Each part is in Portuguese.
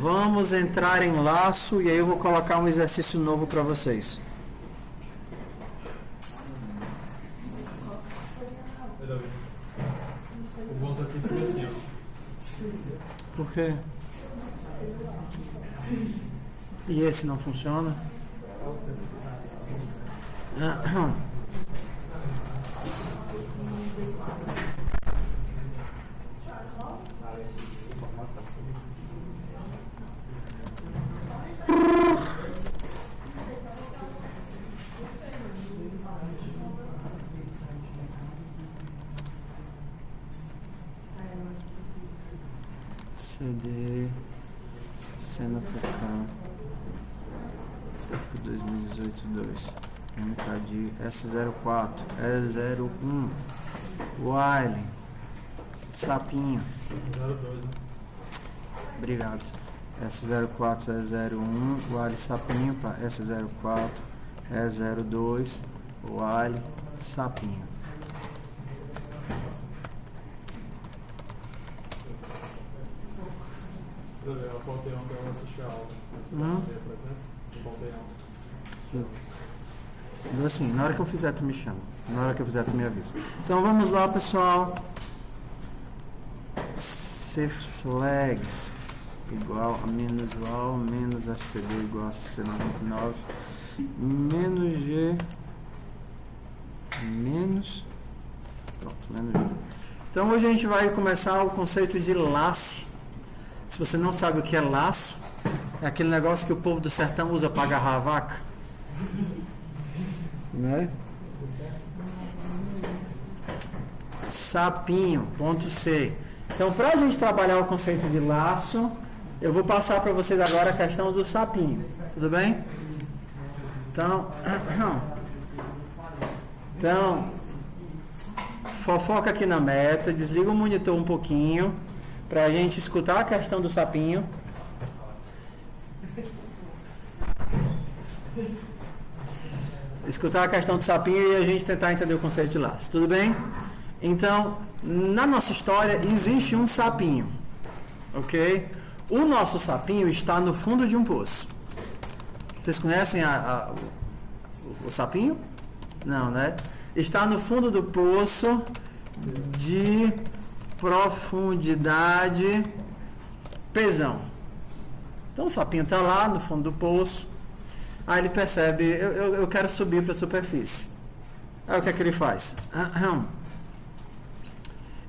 Vamos entrar em laço e aí eu vou colocar um exercício novo para vocês. O ponto aqui fica assim, ó. Por quê? E esse não funciona? CD cena pra cá 2018-2 MKD S04 E01 Wiley Sapinho 02, né? obrigado. S04 E01 Wiley Sapinho para S04 E02 Wiley Sapinho. Eu apontei onde ela assistiu a aula. Você vai ter a presença? Eu apontei onde? Assim, na hora que eu fizer tu me chama. Na hora que eu fizer tu me avisa. Então vamos lá, pessoal. Cflags igual a menos val menos std igual a C99 menos G menos pronto, menos G. Então hoje a gente vai começar o conceito de laço. Se você não sabe o que é laço, é aquele negócio que o povo do sertão usa para agarrar a vaca, né? Sapinho, ponto C. Então, para a gente trabalhar o conceito de laço, eu vou passar para vocês agora a questão do sapinho. Tudo bem? Então, fofoca aqui na meta, desliga o monitor um pouquinho, para a gente escutar a questão do sapinho. Escutar a questão do sapinho e a gente tentar entender o conceito de laço. Tudo bem? Então, na nossa história existe um sapinho, ok? O nosso sapinho está no fundo de um poço. Vocês conhecem o sapinho? Não, né? Está no fundo do poço de profundidade pesão. Então o sapinho está lá no fundo do poço. Aí ele percebe, eu quero subir para a superfície. Aí o que é que ele faz?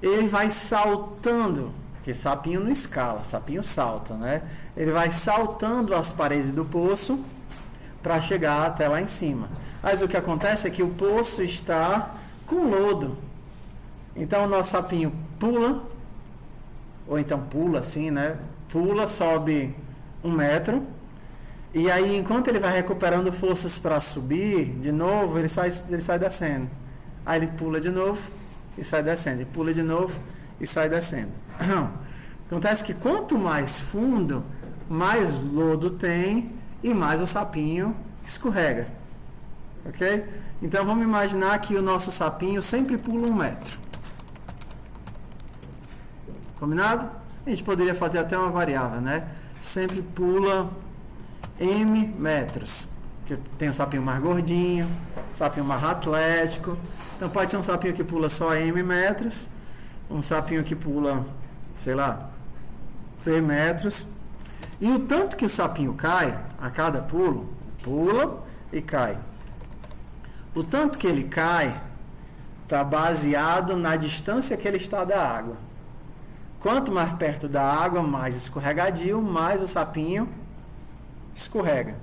Ele vai saltando, porque sapinho não escala, sapinho salta, né? Ele vai saltando as paredes do poço para chegar até lá em cima. Mas o que acontece é que o poço está com lodo. Então o nosso sapinho pula, ou então pula assim, né? Pula, sobe 1 metro, e aí enquanto ele vai recuperando forças para subir, de novo, ele sai descendo. Aí ele pula de novo e sai descendo, ele pula de novo e sai descendo. Acontece que quanto mais fundo, mais lodo tem e mais o sapinho escorrega. Ok? Então vamos imaginar que o nosso sapinho sempre pula 1 metro. Combinado? A gente poderia fazer até uma variável, né? Sempre pula M metros. Que tem um sapinho mais gordinho, sapinho mais atlético. Então pode ser um sapinho que pula só M metros, um sapinho que pula, sei lá, P metros. E o tanto que o sapinho cai a cada pulo, pula e cai. O tanto que ele cai está baseado na distância que ele está da água. Quanto mais perto da água, mais escorregadio, mais o sapinho escorrega.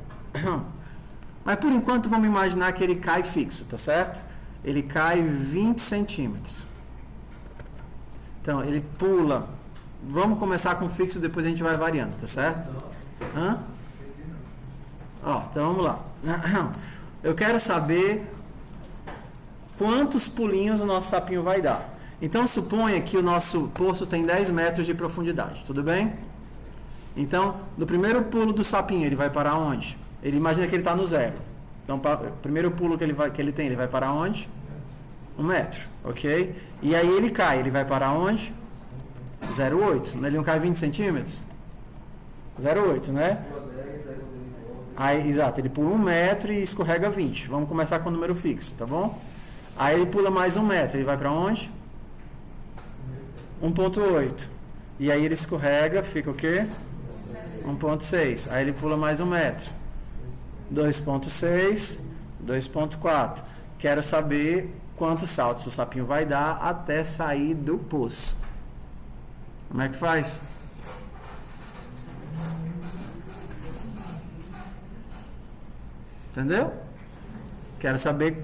Mas por enquanto vamos imaginar que ele cai fixo, tá certo? Ele cai 20 centímetros. Então ele pula. Vamos começar com fixo, depois a gente vai variando, tá certo? Então vamos lá. Eu quero saber quantos pulinhos o nosso sapinho vai dar. Então suponha que o nosso poço tem 10 metros de profundidade, tudo bem? Então, no primeiro pulo do sapinho, ele vai parar onde? Ele imagina que ele está no zero. Então, o primeiro pulo que ele tem, ele vai parar onde? 1 metro, ok? E aí ele cai, ele vai parar onde? 0,8. Ele não cai 20 centímetros? 0,8, né? Aí, exato, ele pula 1 metro e escorrega 20. Vamos começar com o número fixo, tá bom? Aí ele pula mais 1 metro, ele vai para onde? 1,8. E aí ele escorrega, fica o quê? 1,6. Aí ele pula mais 1 metro. 2,6, 2,4. Quero saber quantos saltos o sapinho vai dar até sair do poço. Como é que faz? Entendeu? Quero saber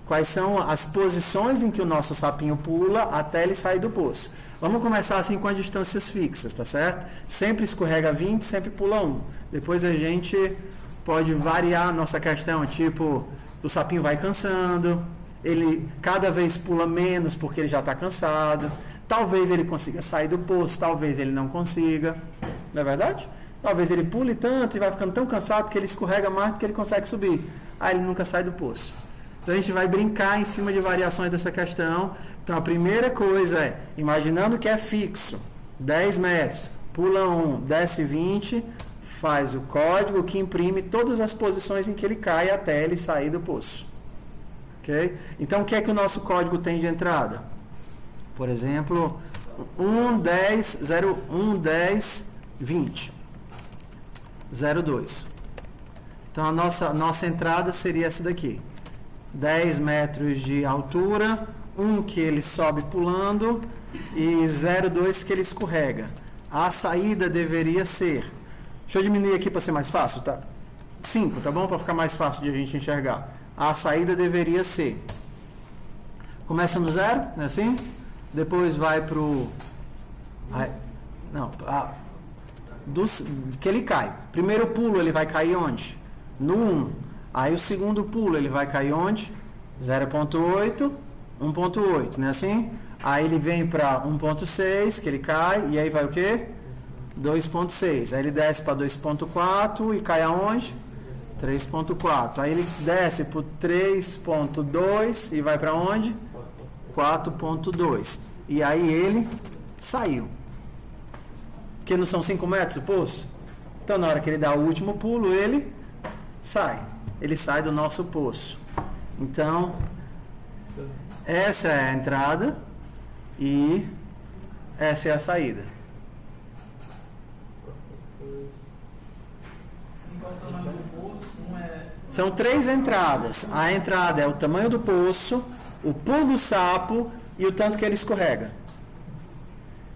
quais são as posições em que o nosso sapinho pula até ele sair do poço. Vamos começar assim com as distâncias fixas, tá certo? Sempre escorrega 20, sempre pula 1. Depois a gente pode variar a nossa questão, tipo, o sapinho vai cansando, ele cada vez pula menos porque ele já está cansado. Talvez ele consiga sair do poço, talvez ele não consiga. Não é verdade? Talvez ele pule tanto e vai ficando tão cansado que ele escorrega mais do que ele consegue subir. Aí ele nunca sai do poço. Então a gente vai brincar em cima de variações dessa questão. Então a primeira coisa é, imaginando que é fixo, 10 metros, pula 1, desce 20, faz o código que imprime todas as posições em que ele cai até ele sair do poço. Ok? Então o que é que o nosso código tem de entrada? Por exemplo, 1, 10, 0, 1, 10, 20. 0,2. Então a nossa entrada seria essa daqui. 10 metros de altura, 1 que ele sobe pulando e 0,2 que ele escorrega. A saída deveria ser... Deixa eu diminuir aqui para ser mais fácil, tá? 5, tá bom? Para ficar mais fácil de a gente enxergar. A saída deveria ser... Começa no 0, não é assim? Depois vai pro... que ele cai. Primeiro pulo ele vai cair onde? No 1. Aí o segundo pulo ele vai cair onde? 0,8, 1,8, não é assim? Aí ele vem para 1,6, que ele cai, e aí vai o quê? 2,6. Aí ele desce para 2,4 e cai aonde? 3,4. Aí ele desce para 3,2 e vai para onde? 4,2. E aí ele saiu. Porque não são 5 metros o poço? Então na hora que ele dá o último pulo, ele sai. Ele sai do nosso poço. Então, essa é a entrada e essa é a saída. São 3 entradas. A entrada é o tamanho do poço, o pulo do sapo e o tanto que ele escorrega.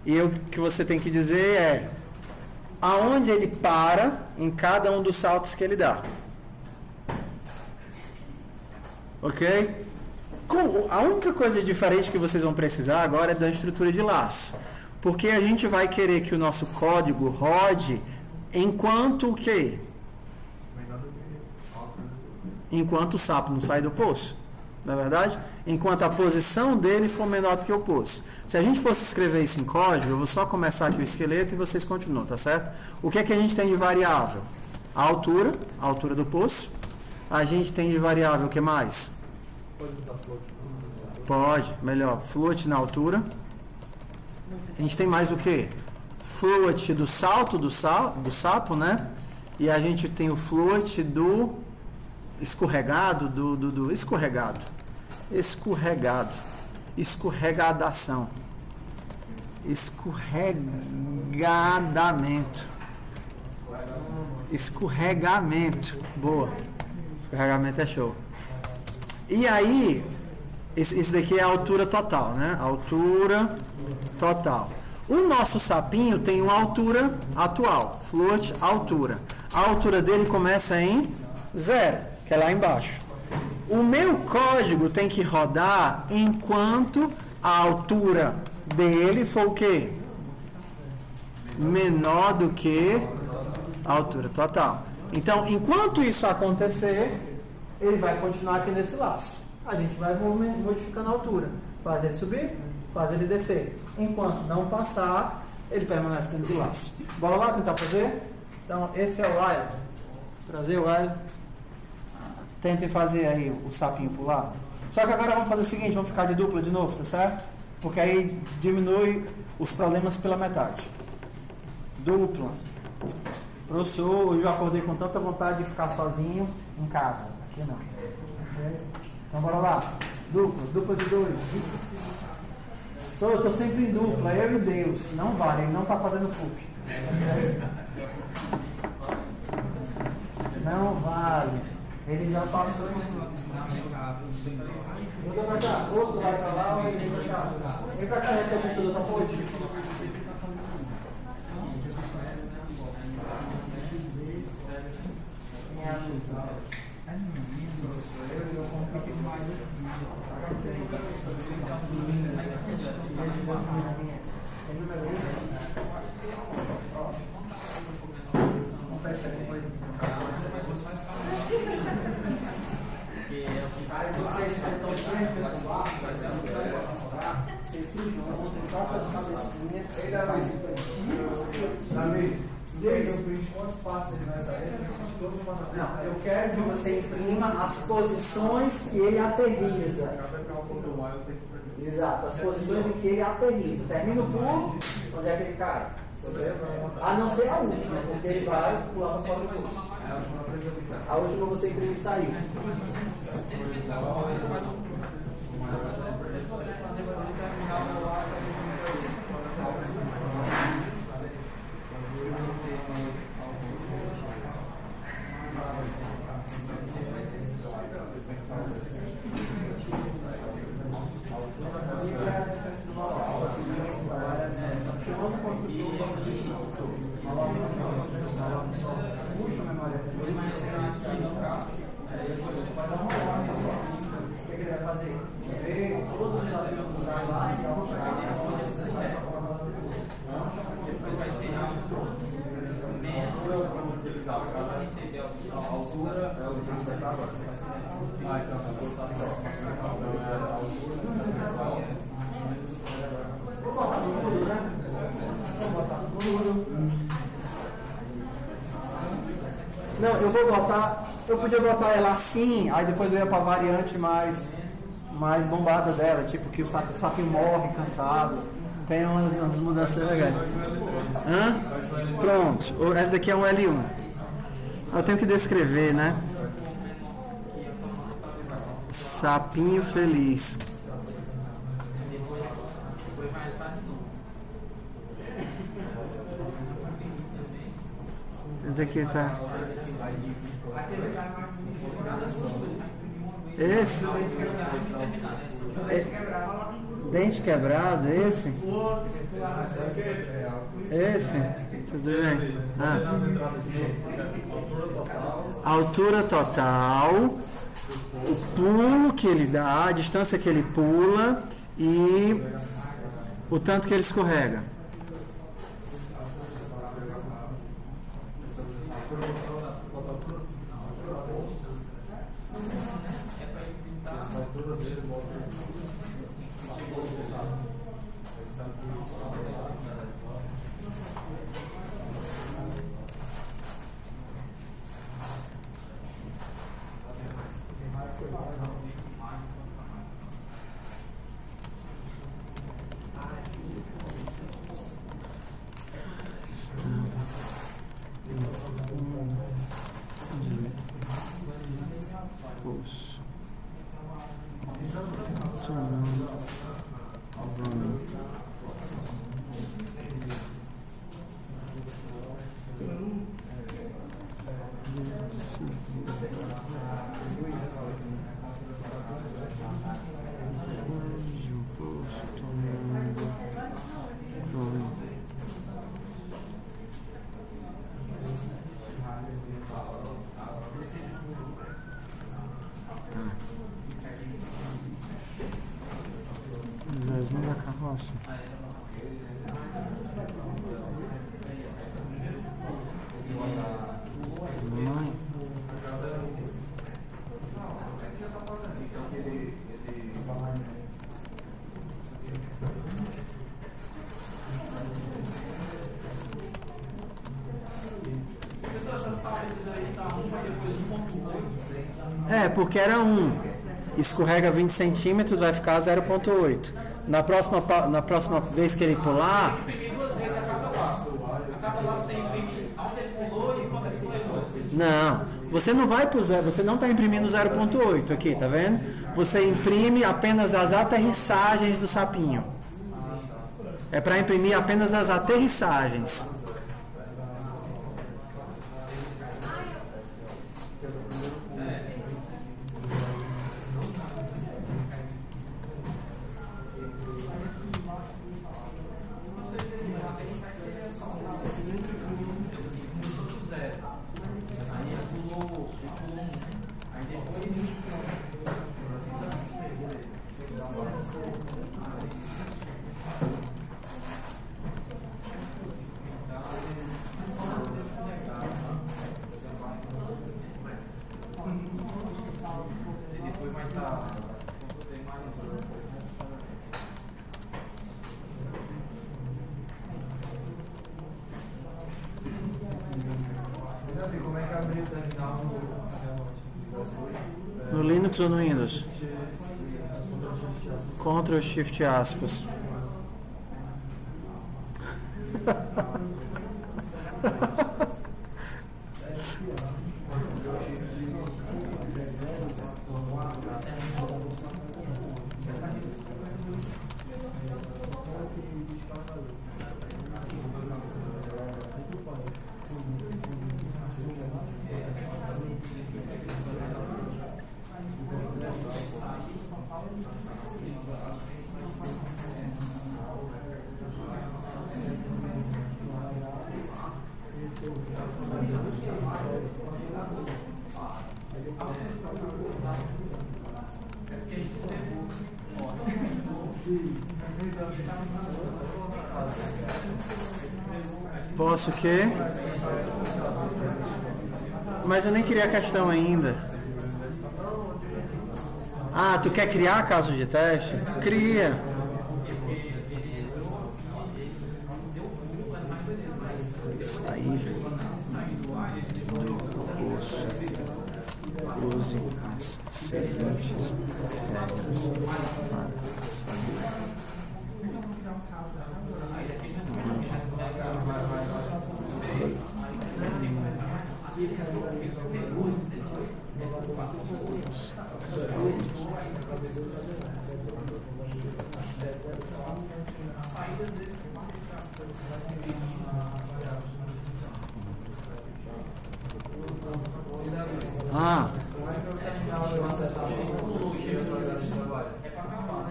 E o que você tem que dizer é aonde ele para em cada um dos saltos que ele dá. Ok? A única coisa diferente que vocês vão precisar agora é da estrutura de laço. Porque a gente vai querer que o nosso código rode enquanto o quê? Enquanto o sapo não sai do poço. Não é verdade? Enquanto a posição dele for menor do que o poço. Se a gente fosse escrever isso em código, eu vou só começar aqui o esqueleto e vocês continuam, tá certo? O que é que a gente tem de variável? A altura do poço. A gente tem de variável o que mais? Pode, melhor, float na altura. A gente tem mais o que? Float do salto do sapo, né? E a gente tem o float do escorregado, escorregadação, escorregamento, boa, escorregamento é show. E aí, esse daqui é a altura total, né? Altura total. O nosso sapinho tem uma altura atual, float altura. A altura dele começa em 0, que é lá embaixo. O meu código tem que rodar enquanto a altura dele for o quê? Menor do que a altura total. Então, enquanto isso acontecer, ele vai continuar aqui nesse laço. A gente vai modificando a altura. Faz ele subir, faz ele descer. Enquanto não passar, ele permanece dentro do laço. Bora lá tentar fazer? Então, esse é o while. Trazer o while. Tentem fazer aí o sapinho pular. Só que agora vamos fazer o seguinte, vamos ficar de dupla de novo, tá certo? porque aí diminui os problemas pela metade. Dupla. Professor, eu já acordei com tanta vontade de ficar sozinho em casa. Aqui não. Então bora lá. Dupla de 2. Eu estou sempre em dupla, eu e Deus. Não vale, ele não está fazendo FUP. Não vale. Ele já passou. Muda pra cá. Outro vai pra lá ou ele vem pra cá. Vem pra cá, recebe tudo, tá bom? Não, eu quero que você imprima as posições que ele aterriza. Exato, as posições em que ele aterriza. Termina o pulo, onde é que ele cai? A não ser a última, porque ele vai pular para fora do curso. A última você imprime e saiu. Não, eu vou botar. Eu podia botar ela assim, aí depois eu ia para a variante mais bombada dela, tipo que o sapinho morre cansado. Tem umas mudanças legais. Hã? Pronto, essa daqui é um L1. Eu tenho que descrever, né? Sapinho feliz. Esse aqui tá. Esse? Dente quebrado, esse? Esse? Tudo bem? Altura total, o pulo que ele dá, a distância que ele pula e o tanto que ele escorrega. Zezinho da carroça. Mãe. É, porque era 1. Escorrega 20 centímetros, vai ficar 0,8. Na próxima vez que ele pular. Imprimir duas vezes acaba lá, você imprime onde ele pulou e quando ele pulou. Não, você não vai pro zero, você não está imprimindo 0.8 aqui, tá vendo? Você imprime apenas as aterrissagens do sapinho. É para imprimir apenas as aterrissagens. No Linux ou no Windows? Ctrl Shift aspas. Posso o quê? Mas eu nem criei a questão ainda. Ah, tu quer criar caso de teste? Cria. Sair do curso. Use as seguintes regras para saber.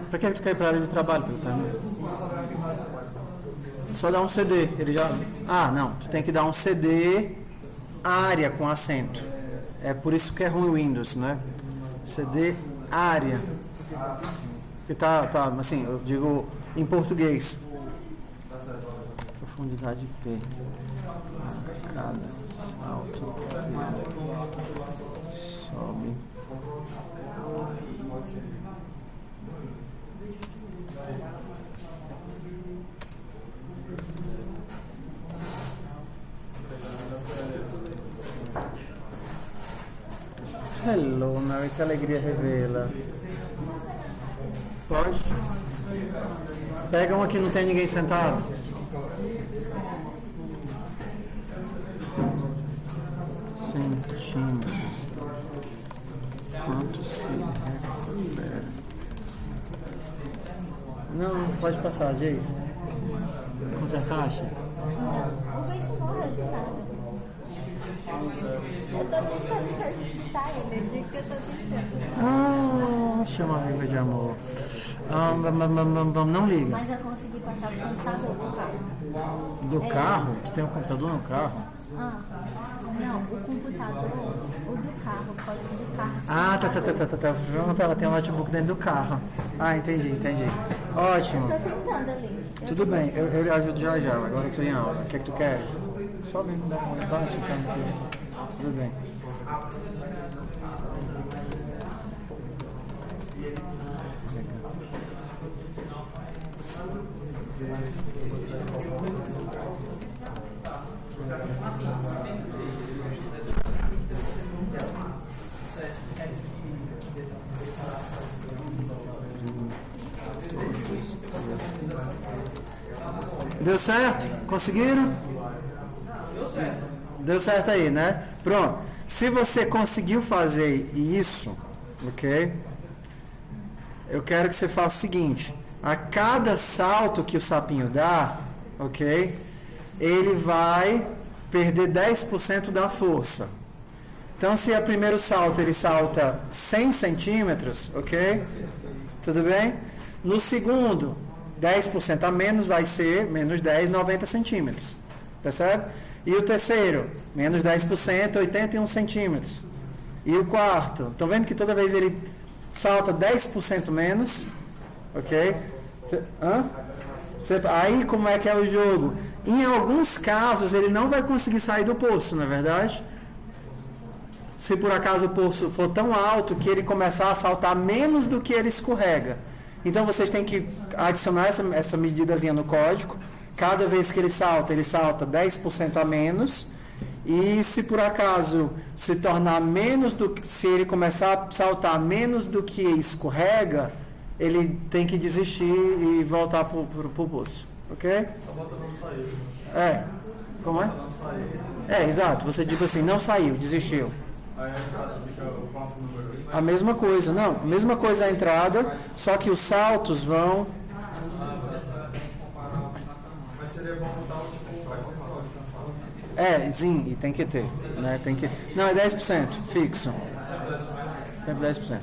Pra que tu quer ir pra área de trabalho? Só dá um CD, ele já... Ah, não, tu tem que dar um CD área com acento. É por isso que é ruim o Windows, né? CD área. Que tá, assim, eu digo em português. Profundidade P. Cada salto sobe. Hello, Mary, que alegria revela. Pode? Pega um que não tem ninguém sentado. Centímetros. Quanto se recupera? Não, pode passar, Jace. Consertaste? O bicho morreu de nada. Eu tô tentando ressuscitar ele, gente, que eu tô tentando. Chama a viva de amor. Não liga. Mas eu consegui passar o computador do carro. Do carro? Tu tem um computador no carro? Não, o computador, o do carro, o código do carro. Tá. Pronto, ela tem um notebook dentro do carro. Entendi. Ótimo. Eu tô tentando ali. Tudo bem, eu lhe ajudo já. Agora eu tô em aula. O que é que tu queres? Só vem me dar um bate, aqui. Tudo bem. Deu certo? Conseguiram? Deu certo. Deu certo aí, né? Pronto. Se você conseguiu fazer isso, ok? Eu quero que você faça o seguinte. A cada salto que o sapinho dá, ok? Ele vai perder 10% da força. Então, se a primeiro salto ele salta 100 centímetros, ok? Tudo bem? No segundo, 10% a menos vai ser menos 10, 90 centímetros. Percebe? E o terceiro, menos 10%, 81 centímetros. E o quarto, estão vendo que toda vez ele salta 10% menos, ok? Aí como é que é o jogo? Em alguns casos ele não vai conseguir sair do poço, não é verdade? Se por acaso o poço for tão alto que ele começar a saltar menos do que ele escorrega. Então vocês têm que adicionar essa medidazinha no código. Cada vez que ele salta 10% a menos. E se por acaso se tornar menos do que, se ele começar a saltar menos do que escorrega, ele tem que desistir e voltar pro poço. Ok? Só bota não sair. Como é? Não sair. Exato. Você diz assim, não saiu, desistiu. Aí a entrada fica o quanto número. A mesma coisa, não. Mesma coisa a entrada, só que os saltos vão... Mas seria bom botar o tipo percentual de cansaço. Sim, e tem que ter. Né? Tem que... Não, é 10% fixo. Sempre 10%.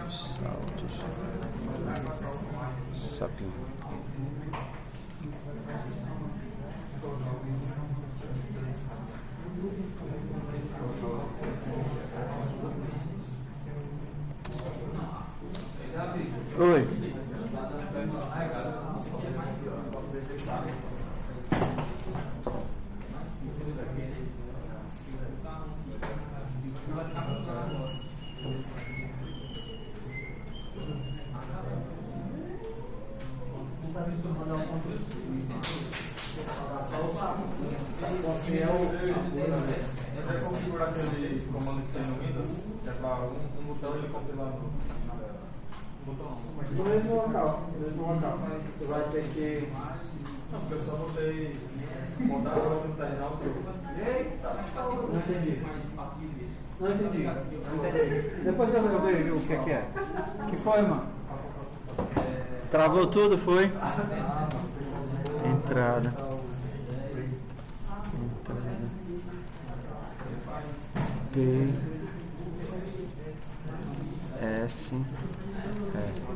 Saltos. Sapinho. Oi. Você vai configurar aquele comando que tem no Windows, que é para um botão e ele compilar no botão. No mesmo local. Você vai ter que... Não, porque eu só botei montar agora no terminal que eu... Não entendi. Depois eu vejo o que é. Que foi, mano? Travou tudo, foi? Entrada. P S inteiros.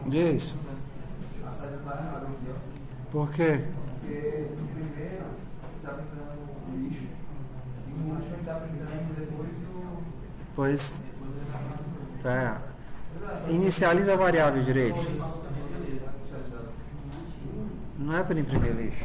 E é isso? A saída está errada aqui, ó. Por quê? Porque no primeiro está printando o lixo e no último ele está printando depois do. Pois. Tá. Inicializa a variável direito. Não é para imprimir lixo.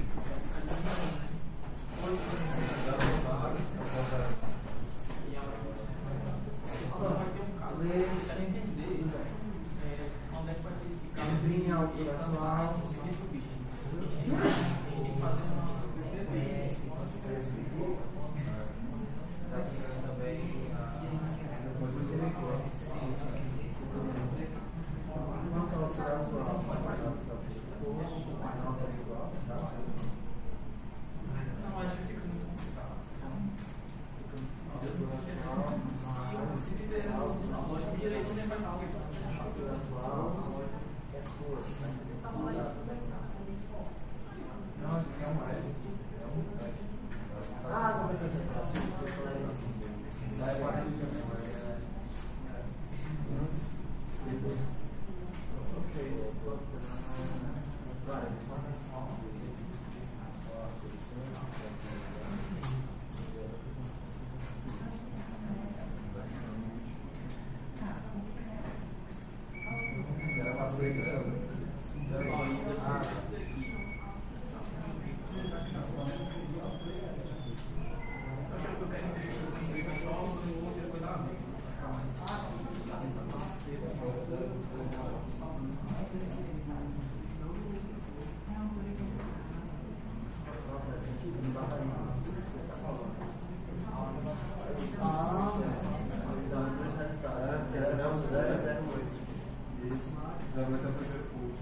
Era o 008. Isso. 0,8 é o primeiro curso.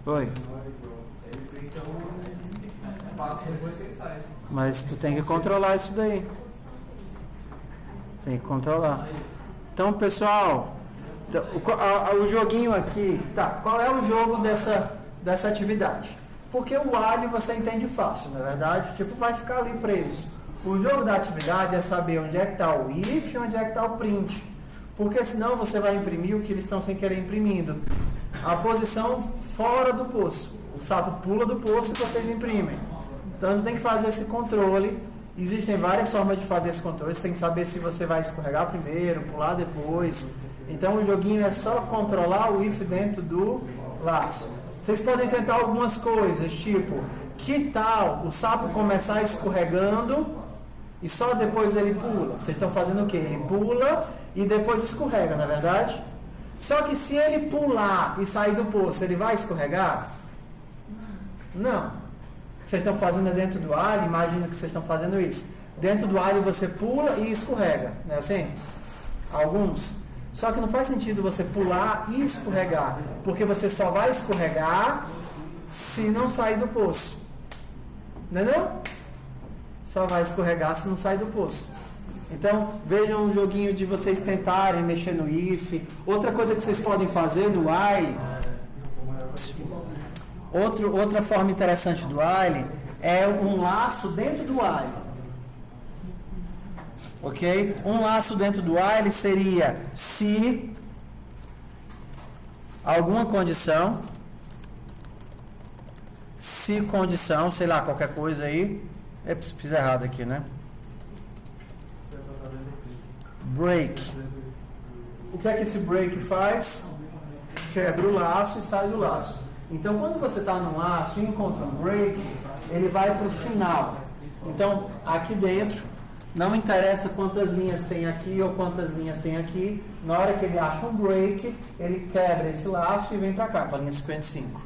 Oi. Passa depois que ele sai. Mas tu tem que controlar isso daí. Tem que controlar. Então, pessoal, o joguinho aqui, tá? Qual é o jogo dessa atividade? Porque o while você entende fácil, na verdade? Tipo, vai ficar ali preso. O jogo da atividade é saber onde é que está o if e onde é que está o print. Porque senão você vai imprimir o que eles estão sem querer imprimindo. A posição fora do poço. O sapo pula do poço e vocês imprimem. Então você tem que fazer esse controle. Existem várias formas de fazer esse controle. Você tem que saber se você vai escorregar primeiro, pular depois. Então o joguinho é só controlar o if dentro do laço. Vocês podem tentar algumas coisas, tipo, que tal o sapo começar escorregando e só depois ele pula? Vocês estão fazendo o quê? Ele pula e depois escorrega, não é verdade? Só que se ele pular e sair do poço, ele vai escorregar? Não. Vocês estão fazendo dentro do alho, imagina que vocês estão fazendo isso. Dentro do alho você pula e escorrega, não é assim? Alguns. Só que não faz sentido você pular e escorregar, porque você só vai escorregar se não sair do poço. Entendeu? Só vai escorregar se não sair do poço. Então, vejam um joguinho de vocês tentarem mexer no if. Outra coisa que vocês podem fazer no while, outra forma interessante do while é um laço dentro do while. Ok? Um laço dentro do while seria se alguma condição, se condição, sei lá, qualquer coisa aí. Fiz errado aqui, né? Break. O que é que esse break faz? Quebra o laço e sai do laço. Então, quando você está no laço e encontra um break, ele vai para o final. Então, aqui dentro, não interessa quantas linhas tem aqui ou quantas linhas tem aqui. Na hora que ele acha um break, ele quebra esse laço e vem para cá, para a linha 55.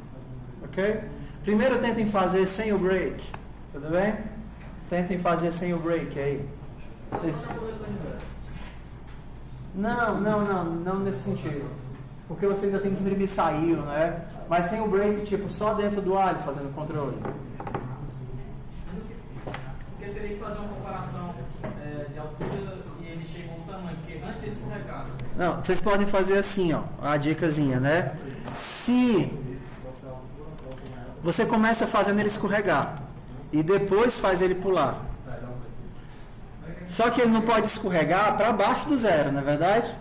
Ok? Primeiro tentem fazer sem o break. Tudo bem? Tentem fazer sem o break aí. Não nesse sentido. Porque você ainda tem que imprimir saiu, né? Mas sem o break, tipo, só dentro do alho fazendo controle. Porque teria que fazer uma comparação de altura e ele chegou ao tamanho, porque antes ele escorregar. Não, vocês podem fazer assim, ó, a dicasinha, né? Se você começa fazendo ele escorregar e depois faz ele pular. Só que ele não pode escorregar para baixo do zero, não é verdade?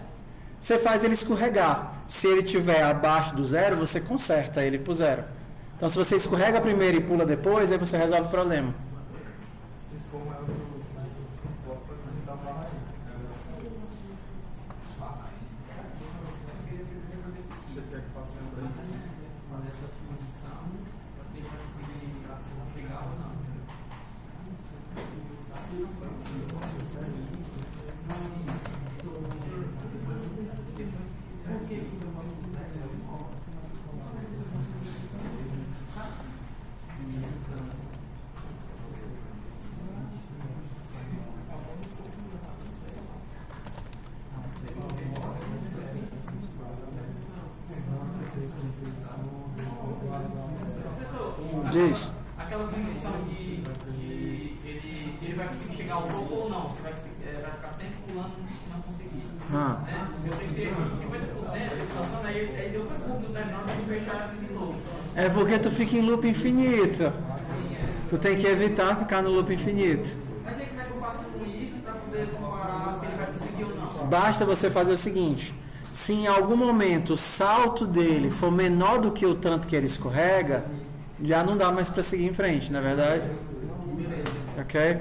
Você faz ele escorregar. Se ele estiver abaixo do zero, você conserta ele para o zero. Então, se você escorrega primeiro e pula depois, aí você resolve o problema. Se for maior que o suporte, pode apresentar uma barra aí. Você quer que faça um break? Mas essa condição, você vai conseguir chegar ou não. Diz. Aquela condição de ele, se ele vai conseguir chegar ao topo ou não, se vai ficar sempre pulando e não conseguir. Né? Eu tenho que ter 50%, ele passando aí deu foi curto, terminando de fechar de novo. É porque tu fica em loop infinito. Tu tem que evitar ficar no loop infinito. Mas aí como é que eu faço um if para poder comparar se ele vai conseguir ou não? Basta você fazer o seguinte: se em algum momento o salto dele for menor do que o tanto que ele escorrega, já não dá mais para seguir em frente, não é verdade? Ok?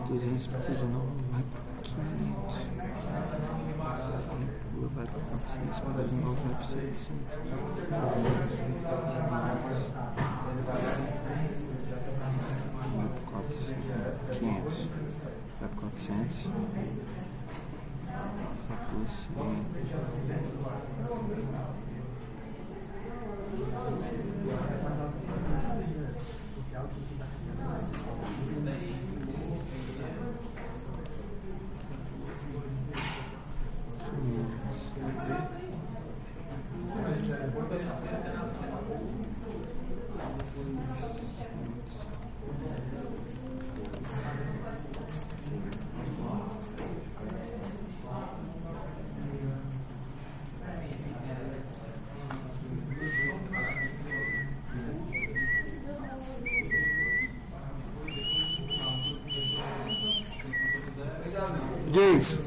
200 para de novo, vai para 500. Vai para 400, para de novo, vai para 600. Vai para 400, 500. Vai para 400. Só por 100. Diz.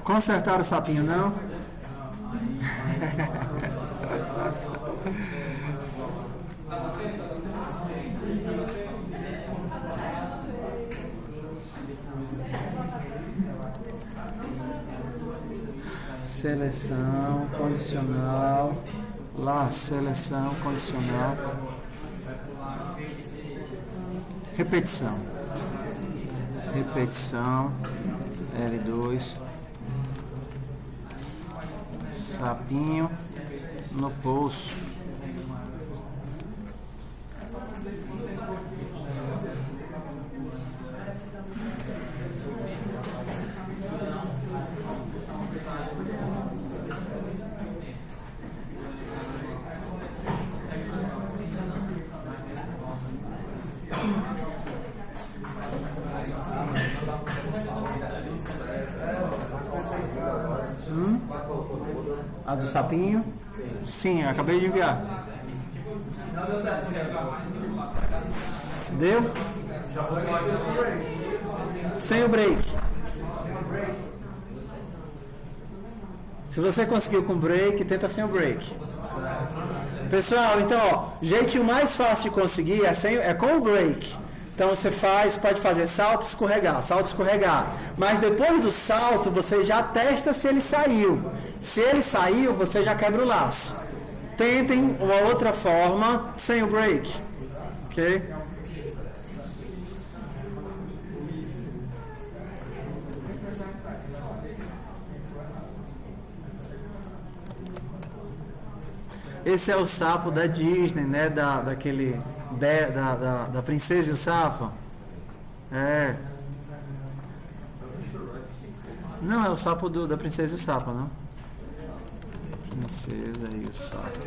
Consertaram o sapinho, não? Seleção, condicional. Lá, seleção, condicional. Repetição. Repetição. L2. Sapinho no pulso. A do sapinho? Sim, acabei de enviar. Deu? Sem o break. Se você conseguiu com break, tenta sem o break. Pessoal, então, ó, o jeitinho mais fácil de conseguir é com o break. Então você pode fazer salto, escorregar. Mas depois do salto, você já testa se ele saiu. Se ele saiu, você já quebra o laço. Tentem uma outra forma sem o break. Ok? Esse é o sapo da Disney, né? Da Princesa e o Sapo. É. Não, é o sapo da Princesa e o Sapo, não? Princesa e o Sapo.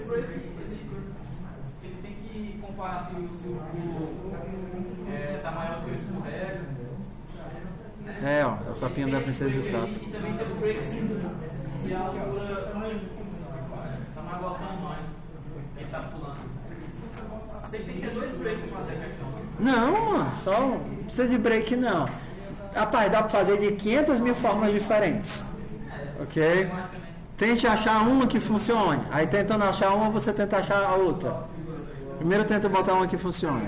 Ele tem que comparar se o tá maior do que o escorrega. É, ó, é o sapinho da Princesa e o Sapo. E também tem o break se a altura tá mais igual ao tamanho que ele tá pulando. Você tem que ter 2 breaks pra fazer a questão. Não, mano, só não precisa de break não. Rapaz, dá pra fazer de 500 mil formas diferentes. Ok? Tente achar uma que funcione. Aí tentando achar uma, você tenta achar a outra. Primeiro tenta botar uma que funcione.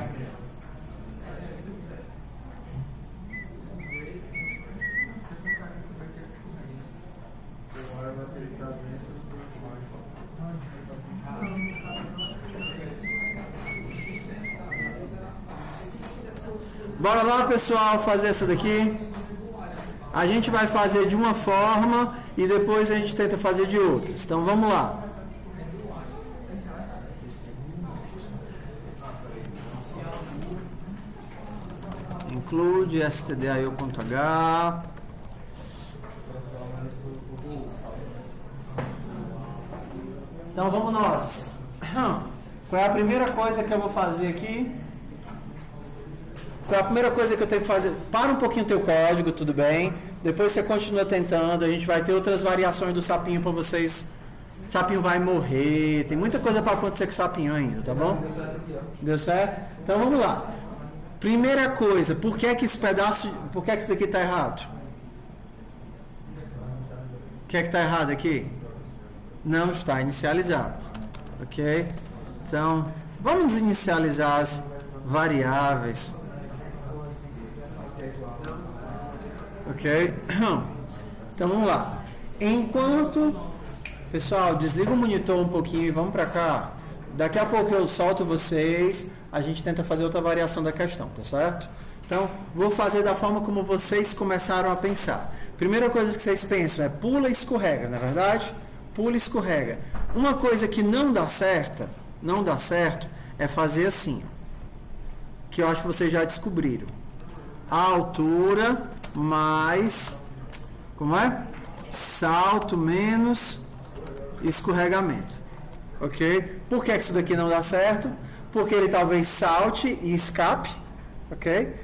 Bora lá, pessoal, fazer essa daqui. A gente vai fazer de uma forma e depois a gente tenta fazer de outras. Então vamos lá. Include stdio.h. Então vamos nós. Qual é a primeira coisa que eu vou fazer aqui? Qual é a primeira coisa que eu tenho que fazer? Para um pouquinho o teu código, tudo bem. Depois você continua tentando. A gente vai ter outras variações do sapinho para vocês. O sapinho vai morrer. Tem muita coisa para acontecer com o sapinho ainda, tá bom? Deu certo? Então vamos lá. Primeira coisa, por que esse pedaço, por que isso aqui está errado? O que está errado aqui? Não está inicializado. Ok? Então, vamos inicializar as variáveis. Ok? Então, vamos lá. Enquanto... Pessoal, desliga o monitor um pouquinho e vamos para cá. Daqui a pouco eu solto vocês, a gente tenta fazer outra variação da questão, tá certo? Então, vou fazer da forma como vocês começaram a pensar. Primeira coisa que vocês pensam é pula e escorrega, não é verdade? Pula e escorrega. Uma coisa que não dá certo, é fazer assim, que eu acho que vocês já descobriram. A altura mais, como é? Salto menos escorregamento. Ok? Por que isso daqui não dá certo? Porque ele talvez salte e escape. Ok?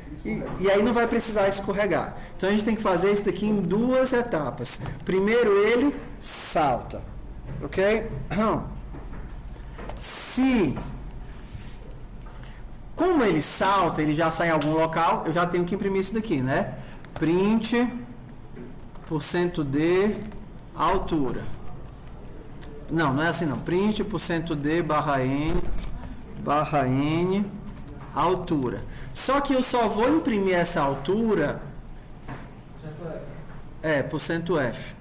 E aí não vai precisar escorregar. Então a gente tem que fazer isso daqui em duas etapas. Primeiro ele salta. Ok? Como ele salta, ele já sai em algum local, eu já tenho que imprimir isso daqui, né? Print %d altura. Não é assim não. Print %d barra n altura. Só que eu só vou imprimir essa altura %f.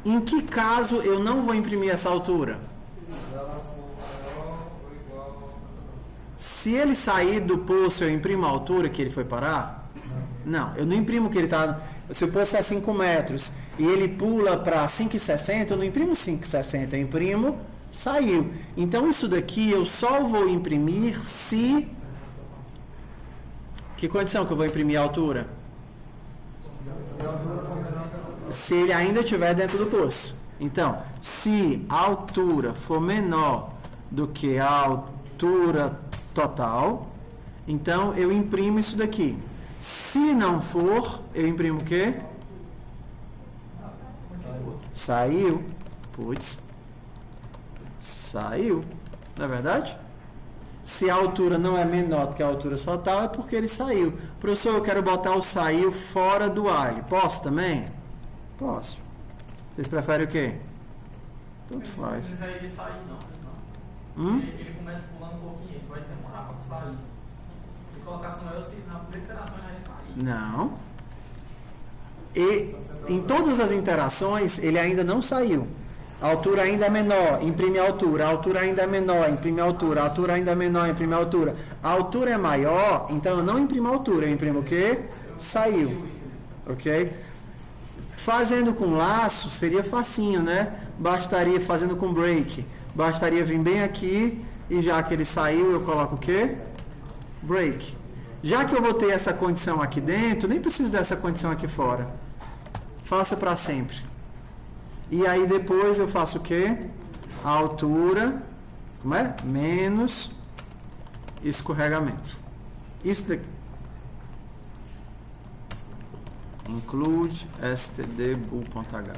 Em que caso eu não vou imprimir essa altura? Se ele sair do poço, eu imprimo a altura que ele foi parar? Não, eu não imprimo que ele está... Se o poço é 5 metros e ele pula para 5,60, eu não imprimo 5,60, eu imprimo saiu. Então, isso daqui eu só vou imprimir se... Que condição que eu vou imprimir a altura? Se ele ainda estiver dentro do poço. Então, se a altura for menor do que a altura total, então eu imprimo isso daqui. Se não for, eu imprimo o quê? Saiu. Putz. Saiu. Não é verdade? Se a altura não é menor do que a altura total, é porque ele saiu. Professor, eu quero botar o saiu fora do while. Posso também? Posso. Vocês preferem o quê? Tanto faz. Não vai ele sair, não. Ele começa pulando um pouquinho, ele vai demorar para sair. Se colocar no maior, na primeira interação ele vai sair. Não. E em todas as interações, ele ainda não saiu. A altura ainda é menor, imprime a altura. A altura ainda é menor, imprime a altura. A altura ainda é menor, imprime a altura. A altura é maior, então eu não imprimo a altura. Eu imprimo o quê? Saiu. Ok? Fazendo com laço seria facinho, né? Bastaria, fazendo com break, bastaria vir bem aqui e já que ele saiu, eu coloco o quê? Break. Já que eu vou ter essa condição aqui dentro, nem preciso dessa condição aqui fora. Faça para sempre. E aí depois eu faço o quê? A altura, como é? Menos escorregamento. Isso daqui. Include std bool.h.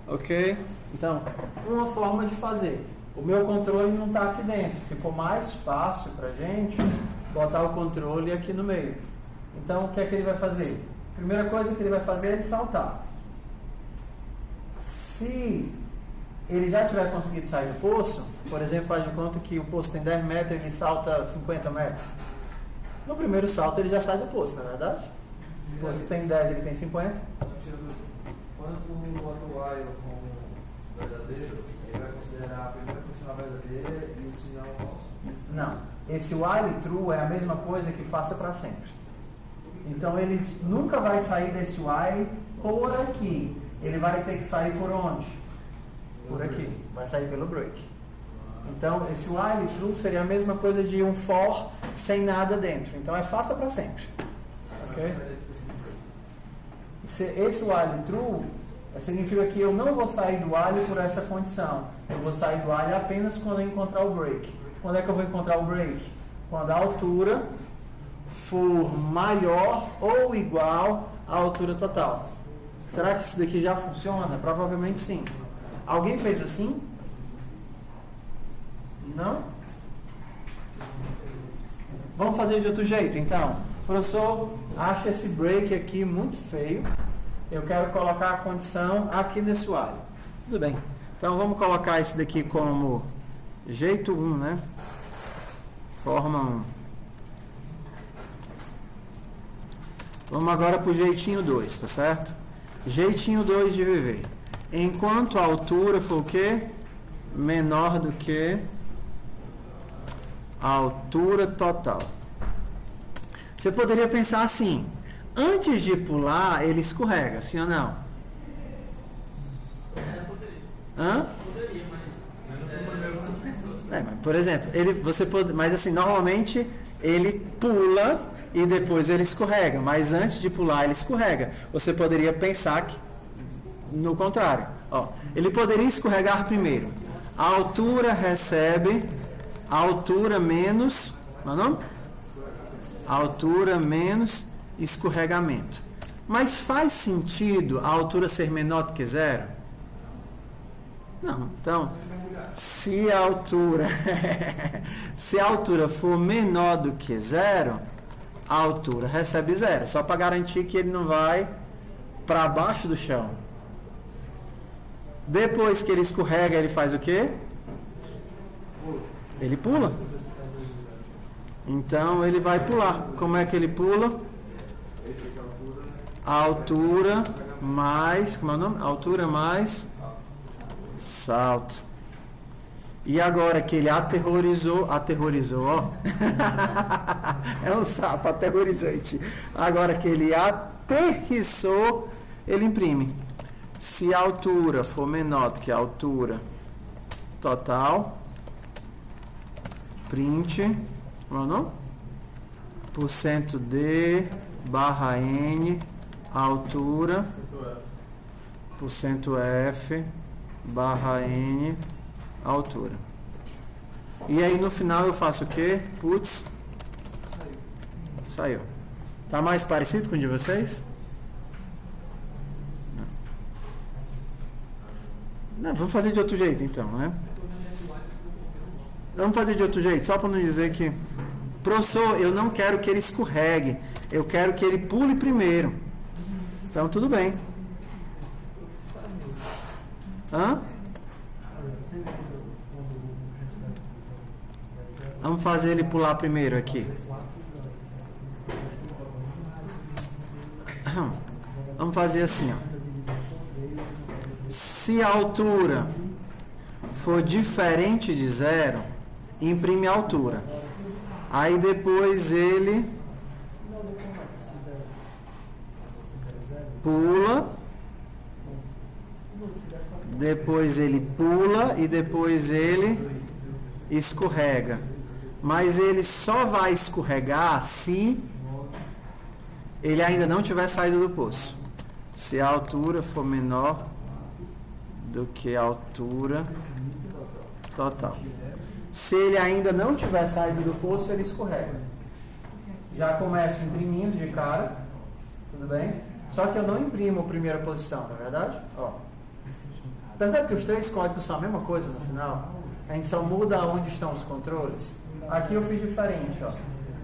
Ok? Então, uma forma de fazer. O meu controle não está aqui dentro. Ficou mais fácil para a gente botar o controle aqui no meio. Então, o que é que ele vai fazer? Primeira coisa que ele vai fazer é ele saltar. Se ele já tiver conseguido sair do poço, por exemplo, faz de conta que o poço tem 10 metros e ele salta 50 metros. No primeiro salto ele já sai do poço, não é verdade? O poço tem 10, ele tem 50. Quando tu bota o while como verdadeiro, ele vai considerar a primeira condição verdadeira e o sinal falso? Não. Esse while true é a mesma coisa que faça para sempre. Então ele nunca vai sair desse while por aqui. Ele vai ter que sair por onde? Por aqui. Vai sair pelo break. Então esse while true seria a mesma coisa de um for sem nada dentro. Então é faça para sempre. Ok? Esse while true significa que eu não vou sair do while por essa condição. Eu vou sair do while apenas quando eu encontrar o break. Quando é que eu vou encontrar o break? Quando a altura for maior ou igual à altura total. Será que isso daqui já funciona? Provavelmente sim. Alguém fez assim? Não? Vamos fazer de outro jeito, então. O professor acha esse break aqui muito feio. eu quero colocar a condição aqui nesse while. Tudo bem. Então vamos colocar esse daqui como jeito 1, né? Forma 1. Vamos agora para o jeitinho 2, tá certo? Jeitinho 2 de viver. Enquanto a altura for o quê? Menor do que a altura total. Você poderia pensar assim: antes de pular, ele escorrega, sim ou não? Hã? Mas, por exemplo, mas assim, normalmente ele pula e depois ele escorrega, mas antes de pular ele escorrega. Você poderia pensar que no contrário. Ó, ele poderia escorregar primeiro. A altura recebe a altura menos, não? Altura menos escorregamento. Mas faz sentido a altura ser menor do que zero? Não. Então, se a altura for menor do que zero, a altura recebe zero, só para garantir que ele não vai para baixo do chão. Depois que ele escorrega, ele faz o quê? Ele pula. Então ele vai pular. Como é que ele pula? A altura mais, como é o nome? Altura mais salto. E agora que ele aterrorizou, ó. É um sapo aterrorizante. Agora que ele aterrissou, ele imprime. Se a altura for menor do que a altura total, print, não? %d barra n, altura, %f barra n, altura. E aí no final eu faço o quê? Putz, saiu. Tá mais parecido com o de vocês? Não, vamos fazer de outro jeito então, né? Vamos fazer de outro jeito, só para não dizer que... Professor, eu não quero que ele escorregue, eu quero que ele pule primeiro. Então tudo bem. Hã? Vamos fazer ele pular primeiro aqui. Vamos fazer assim, ó. Se a altura for diferente de zero, imprime a altura. Aí depois ele pula, depois ele pula e depois ele escorrega. Mas ele só vai escorregar se ele ainda não tiver saído do poço. Se a altura for menor do que a altura total. Se ele ainda não tiver saído do poço, ele escorrega. Já começo imprimindo de cara, tudo bem? Só que eu não imprimo a primeira posição, não é verdade? Ó. Percebe que os três códigos são a mesma coisa no final? A gente só muda onde estão os controles. Aqui eu fiz diferente, ó.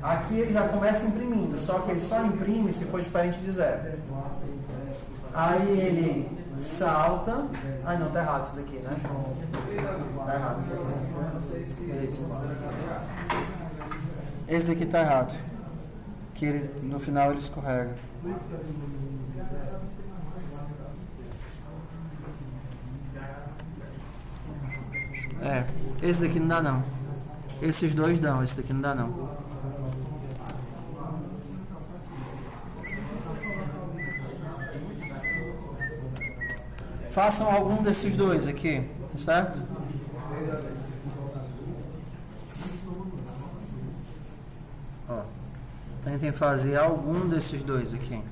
Aqui ele já começa imprimindo, só que ele só imprime se for diferente de zero. Aí ele salta. Ai não, tá errado isso daqui, né? Tá errado isso daqui. Esse daqui tá errado. Que ele, no final ele escorrega. Esse daqui não dá não. Esses dois dão, esse daqui não dá não. Façam algum desses dois aqui, tá certo? Ó, tentem fazer algum desses dois aqui.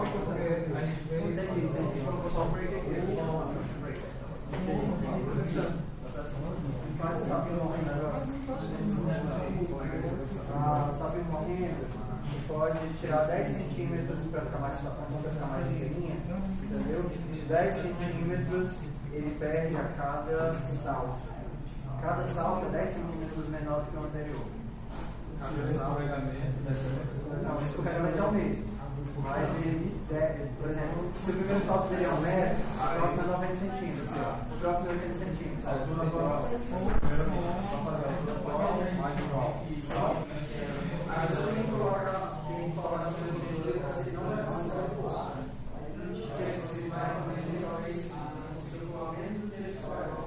a gente fez. Colocou só o break aqui. Faz o sapinho morrendo agora. Sapinho morrendo, pode tirar 10 centímetros para ficar mais, a ponta ficar mais fininha, entendeu? 10 centímetros ele perde a cada salto. Cada salto é 10 centímetros menor do que o anterior. Não, o escorregamento é o mesmo. Mas ele, por exemplo, se o primeiro salto dele é 1 metro, o próximo é 90 centímetros. O próximo é 80 centímetros. Aí você tem que colocar na temperatura, senão é possível. Se vai aumentar esse circulamento desse óleo.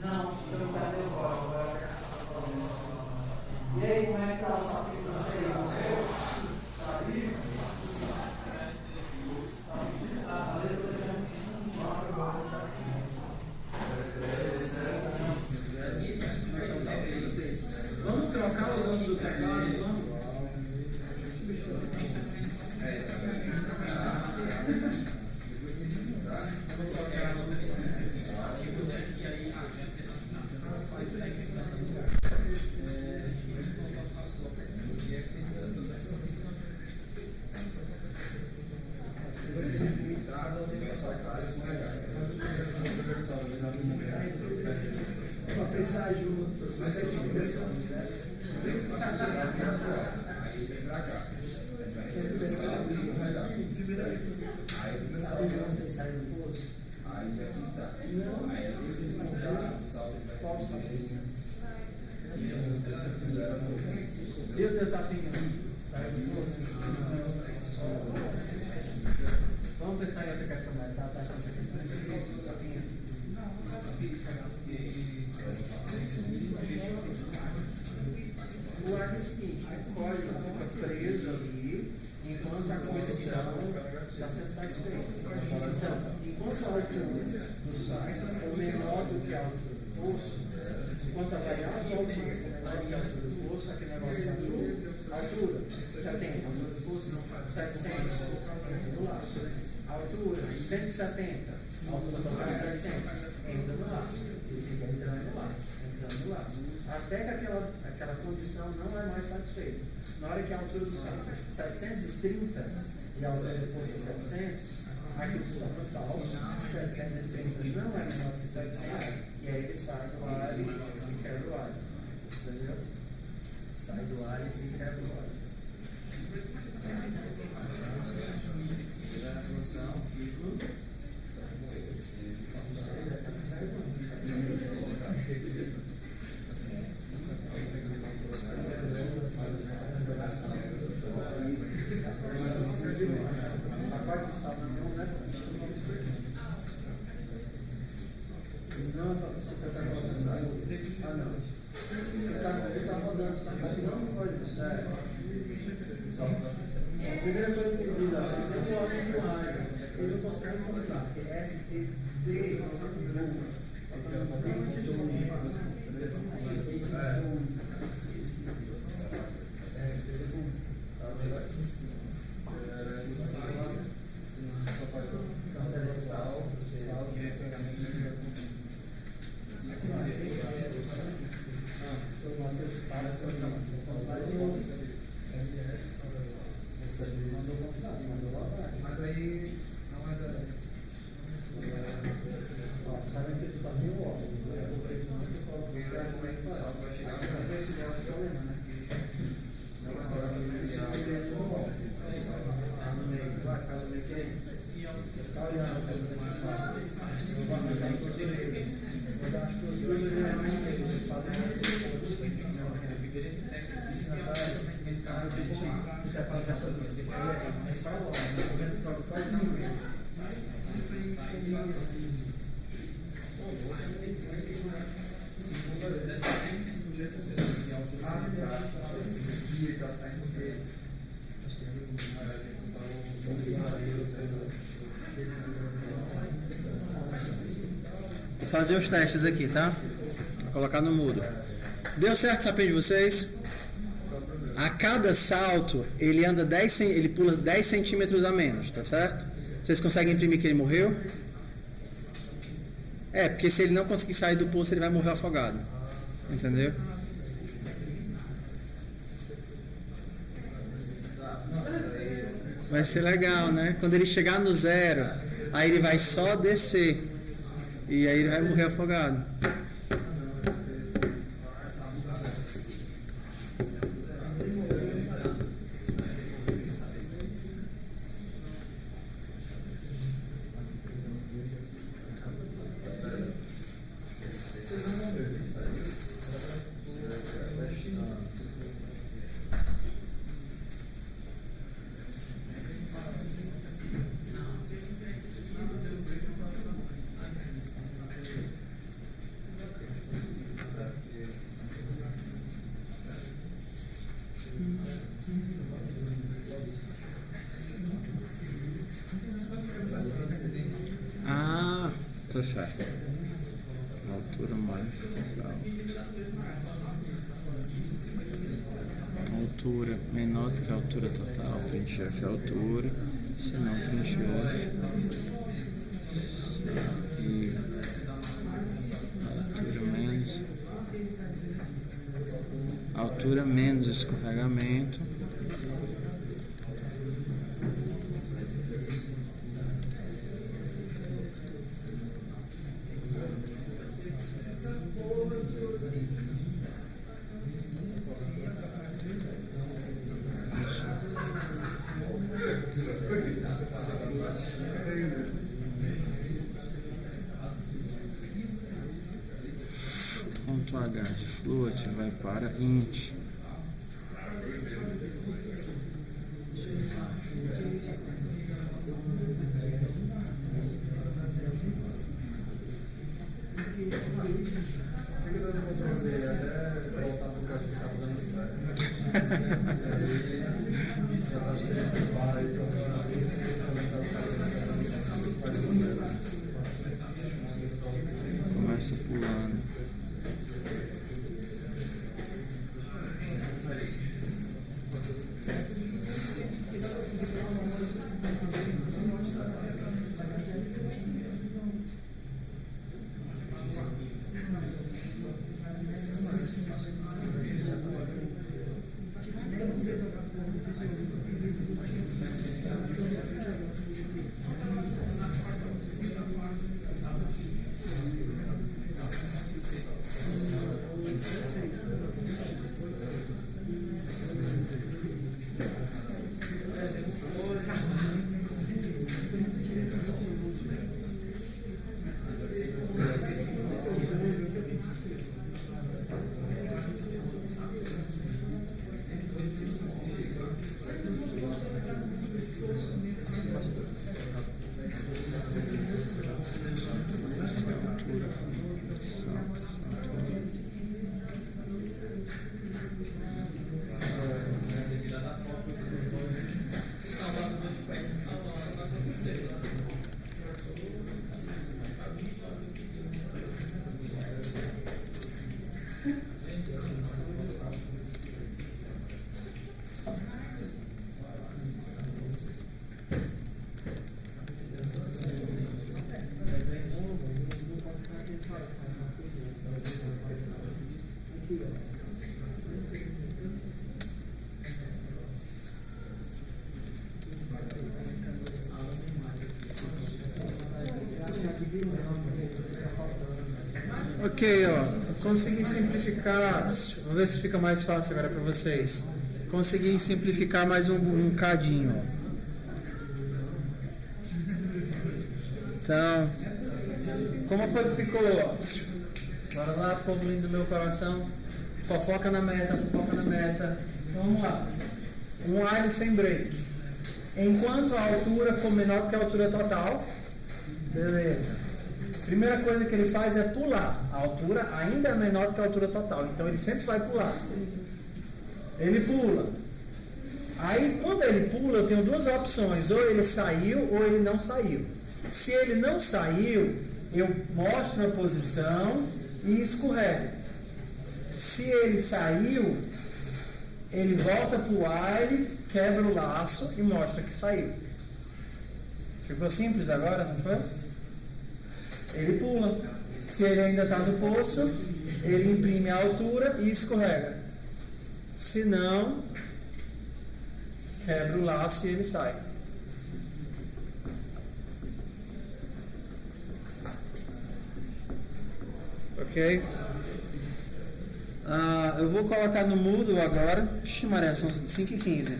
Não, então vai embora. E aí, como é que está o sapinho de vocês? Está vivo? Vamos trocar o nome do teclado, vamos? Vamos pensar junto, vocês aqui conversando, né? Aí vem pra cá. Sabe que vocês saem do poço? Aí aqui tá. Aí eles vão mudar o salto vai ser. E o teu sapinho? Sai do poço? Vamos pensar em outra questão, tá? Tá achando essa questão difícil, o sapinho? O ar é o seguinte, o código fica preso ali enquanto a condição está sendo satisfeita. Então, enquanto a altura do site for menor do que a altura do poço, enquanto a variável da altura for menor do que a altura do poço, aquele negócio de altura 70, a altura do poço 700, entra no laço. A altura 170, a altura total 700, entra no laço. Ele fica entrando no laço. Até que aquela condição não é mais satisfeita. Na hora que a altura do site é 730 e a altura do poço é 700, aquilo se torna falso. 730 não é menor que 700 e aí ele sai do ar e quebra o ar. Entendeu? Sai do ar e quebra o ar. A parte de sábado não é. Não, você está rodando. Ah, não. Ele está rodando, está rodando. Não pode estar. A primeira coisa que ele diz, ele não consegue encontrar, que é STD. Mas aí não é zero. Está na interpretação do óculos. Como é que o salto vai chegar? Esse é o problema, né? Não é zero. Vai, faz o meio que é isso. Está olhando, faz o meio que sabe. Eu vou marcar as suas direitas. Vou dar as tuas duas direitas. Fazer isso é para essa duas. É só o óculos. Vou fazer os testes aqui, tá? Vou colocar no mudo. Deu certo o sapinho de vocês? Só o primeiro. A cada salto, ele anda ele pula 10 centímetros a menos, tá certo? Vocês conseguem imprimir que ele morreu? Porque se ele não conseguir sair do poço, ele vai morrer afogado. Entendeu? Vai ser legal, né? Quando ele chegar no 0, aí ele vai só descer. E aí ele vai morrer afogado. Tá certo. Altura mais altura menor do que a altura total. Printf é altura, se não printf e altura menos escorregamento. Ponto H de float vai para int. Começa pulando. Ok, consegui simplificar. Vamos ver se fica mais fácil agora para vocês. Consegui simplificar mais um cadinho. Então, como foi que ficou? Bora lá, povo lindo do meu coração. Fofoca na meta, fofoca na meta. Vamos lá. Um while sem break. Enquanto a altura for menor que a altura total, beleza. Primeira coisa que ele faz é pular. A altura ainda é menor que a altura total, então ele sempre vai pular. Ele pula. Aí, quando ele pula, eu tenho duas opções: ou ele saiu ou ele não saiu. Se ele não saiu, eu mostro a posição e escorrego. Se ele saiu, Ele volta para o while, quebra o laço e mostra que saiu. Ficou simples agora, não foi? Ele pula. Se ele ainda está no poço, ele imprime a altura e escorrega. Se não, quebra o laço e ele sai. Ok? Eu vou colocar no mudo agora. Ixi, Maria, são 5h15.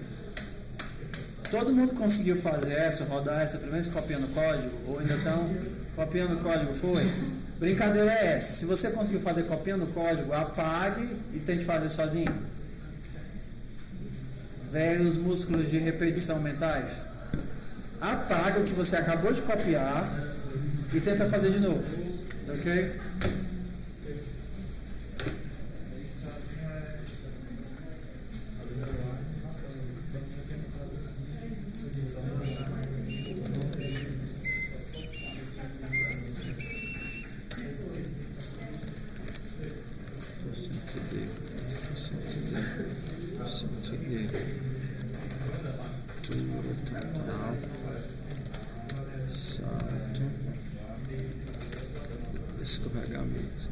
Todo mundo conseguiu fazer essa, rodar essa, pelo menos copiando o código? Ou ainda estão copiando o código? Foi? Brincadeira é essa. Se você conseguiu fazer copiando o código, apague e tente fazer sozinho. Vem os músculos de repetição mentais. Apaga o que você acabou de copiar e tenta fazer de novo. Ok? Escorregamento.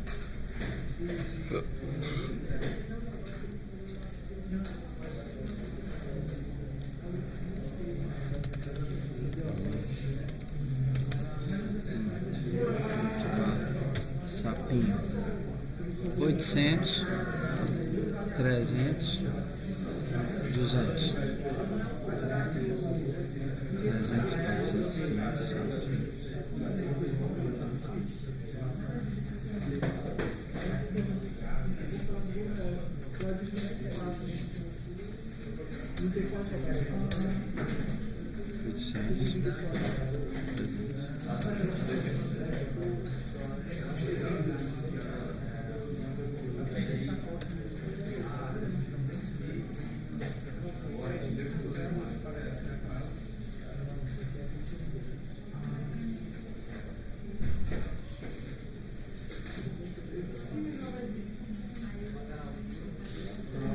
800, 300, 200, 300, 400, 500, 600.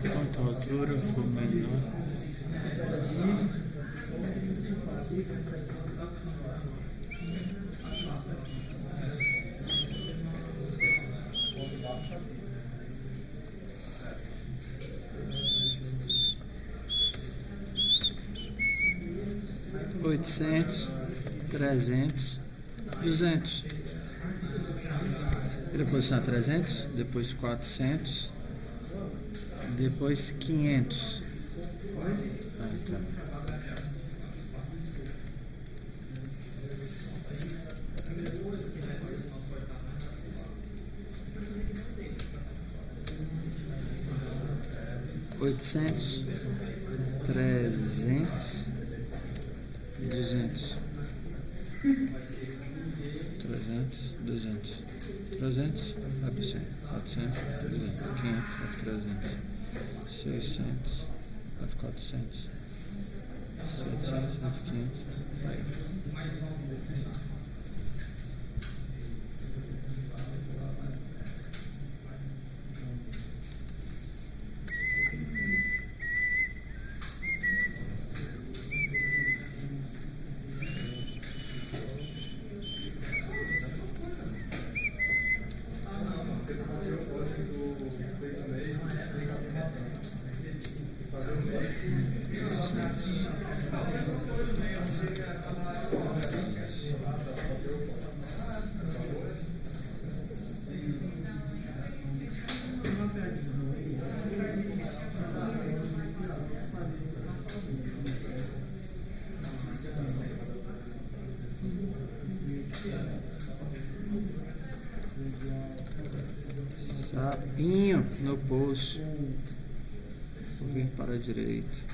Quanto a altura for menor, $800, 300, 200. E depois são 300, depois 400, depois 500. Tá. $800, 300, 200. 300, 200. 300, vai para 100. 400, 200. 500, vai para 300. 600, vai para 400. 700, vai para 500. Sai. Sapinho no poço. Vou vir para a direita.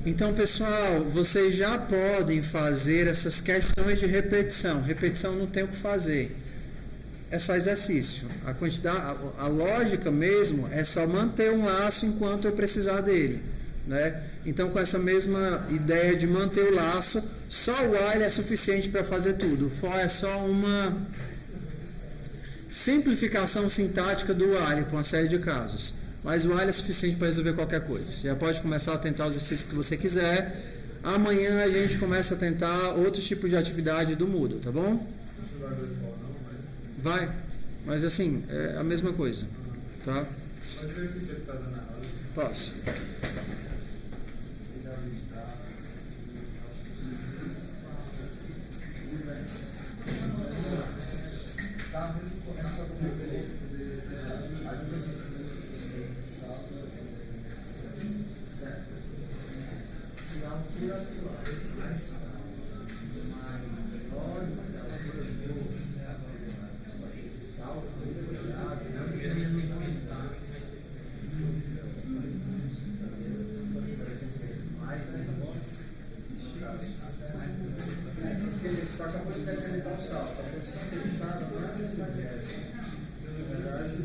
Então, pessoal, vocês já podem fazer essas questões de repetição. Repetição não tem o que fazer. É só exercício. A quantidade, a lógica mesmo é só manter um laço enquanto eu precisar dele. né? Então, com essa mesma ideia de manter o laço, só o while é suficiente para fazer tudo. O for é só uma simplificação sintática do while para uma série de casos. Mas o while é suficiente para resolver qualquer coisa. Você já pode começar a tentar os exercícios que você quiser. Amanhã a gente começa a tentar outros tipos de atividade do Moodle, tá bom? Vai, mas assim, é a mesma coisa, tá? Posso. Acabou de decrementar o salto. A posição que ele estava não é essa. Na verdade,